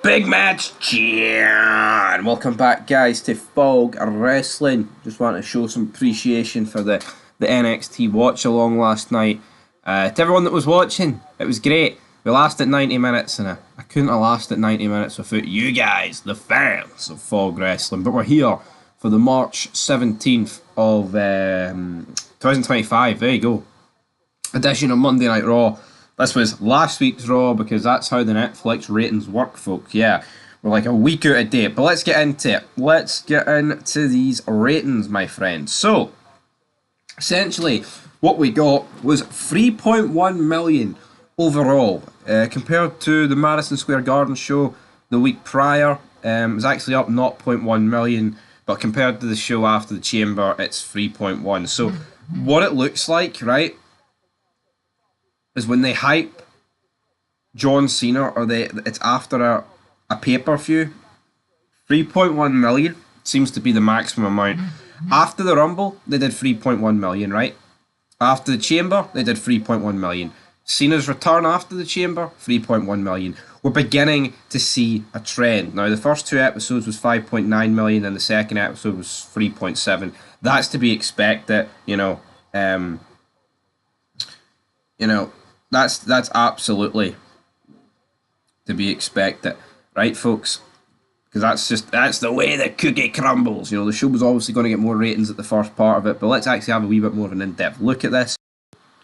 Big match, yeah! And welcome back, guys, to Fog Wrestling. Just want to show some appreciation for the NXT watch along last night. To everyone that was watching, it was great. We lasted 90 minutes, and I couldn't have lasted 90 minutes without you guys, the fans of Fog Wrestling. But we're here for the March 17th of 2025. There you go. Edition of Monday Night Raw. This was last week's Raw because that's how the Netflix ratings work, folks. Yeah, we're like a week out of date. But let's get into it. Let's get into these ratings, my friends. So, essentially, what we got was 3.1 million overall. Compared to the Madison Square Garden show the week prior, it was actually up 0.1 million. But compared to the show after the Chamber, it's 3.1. So, what it looks like, right, is when they hype John Cena, or it's after a pay-per-view, 3.1 million seems to be the maximum amount. After the Rumble, they did 3.1 million, right? After the Chamber, they did 3.1 million. Cena's return after the Chamber, 3.1 million. We're beginning to see a trend. Now, the first two episodes was 5.9 million, and the second episode was 3.7. That's to be expected, That's absolutely to be expected, right, folks? Because that's the way the cookie crumbles. The show was obviously going to get more ratings at the first part of it, but let's actually have a wee bit more of an in-depth look at this.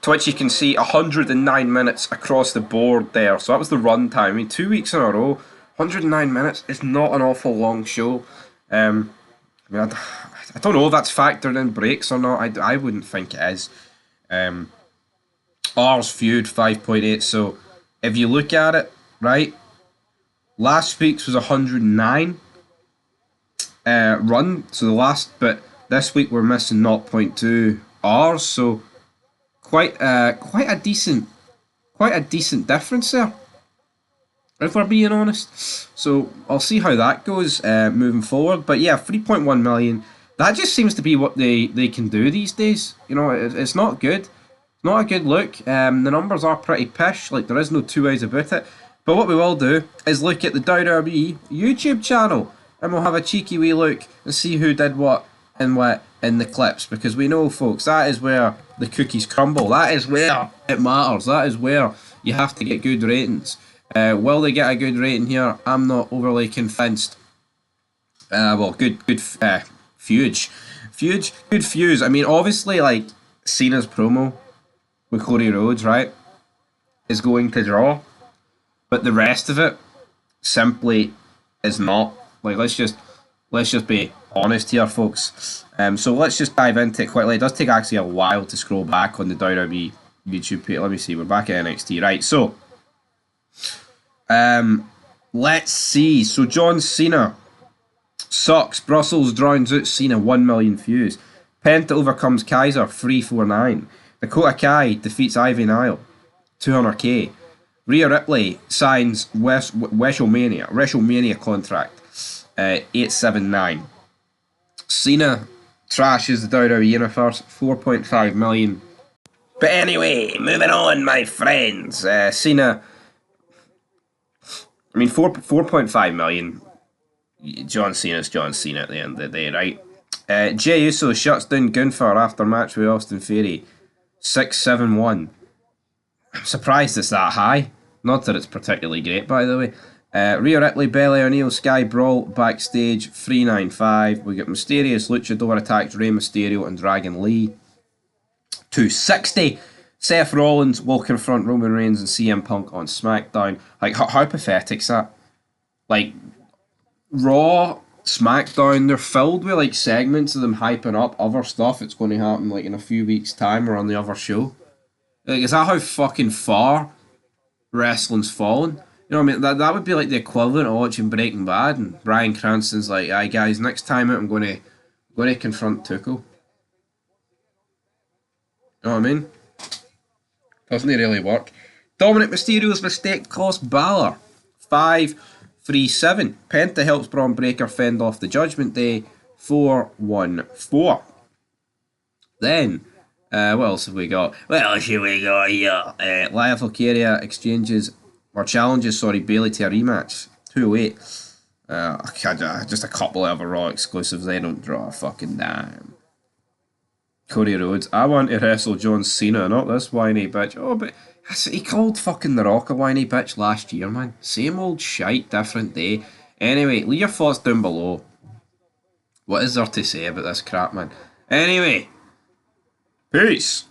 Twitch, you can see 109 minutes across the board there, so that was the run time. I mean, 2 weeks in a row, 109 minutes is not an awful long show. I don't know if that's factored in breaks or not. I wouldn't think it is. Ours feud 5.8. So if you look at it, right, last week's was 109 run. So but this week we're missing 0.2 hours. So quite a decent difference there, if we're being honest. So I'll see how that goes moving forward. But yeah, 3.1 million. That just seems to be what they can do these days. It's not good. Not a good look. The numbers are pretty pish. Like, there is no two ways about it. But what we will do is look at the WWE YouTube channel, and we'll have a cheeky wee look and see who did what in the clips. Because we know, folks, that is where the cookies crumble. That is where it matters. That is where you have to get good ratings. Will they get a good rating here? I'm not overly convinced. Good fuse. Good fuse. I mean, obviously, like, Cena's promo with Cody Rhodes, right, is going to draw, but the rest of it simply is not. Like, let's just be honest here, folks. So let's just dive into it quickly. It does take actually a while to scroll back on the WWE YouTube page. Let me see. We're back at NXT, right? So, let's see. So John Cena sucks. Brussels drowns out Cena. 1 million views. Penta overcomes Kaiser. 349. Dakota Kai defeats Ivy Nile, 200k. Rhea Ripley signs WrestleMania contract, 879. Cena trashes the WWE Universe, 4.5 million. But anyway, moving on, my friends. Cena, 4.5 million. John Cena's John Cena at the end of the day, right? Jey Uso shuts down Gunther after match with Austin Theory. 671. I'm surprised it's that high. Not that it's particularly great, by the way. Rhea Ripley, Bella O'Neill, Sky Brawl backstage, 395. We got Mysterious Luchador attacks Rey Mysterio and Dragon Lee. 260. Seth Rollins will confront Roman Reigns and CM Punk on SmackDown. Like, how pathetic's that? Like, Raw, SmackDown, they're filled with like segments of them hyping up other stuff that's going to happen like in a few weeks' time or on the other show. Like, is that how fucking far wrestling's fallen? You know what I mean? That would be like the equivalent of watching Breaking Bad and Bryan Cranston's like, "Aye guys, next time out I'm going to confront Tuchel." You know what I mean? Doesn't it really work? Dominic Mysterio's mistake cost Balor 537. Penta helps Braun Breaker fend off the Judgment Day, 414. Then, what else have we got? What else have we got here? Lia Valkyria challenges Bayley to a rematch. Too late. Just a couple of Raw exclusives. They don't draw a fucking dime. Cody Rhodes. I want to wrestle John Cena, not this whiny bitch. Oh, but he called fucking The Rock a whiny bitch last year, man. Same old shite, different day. Anyway, leave your thoughts down below. What is there to say about this crap, man? Anyway, peace.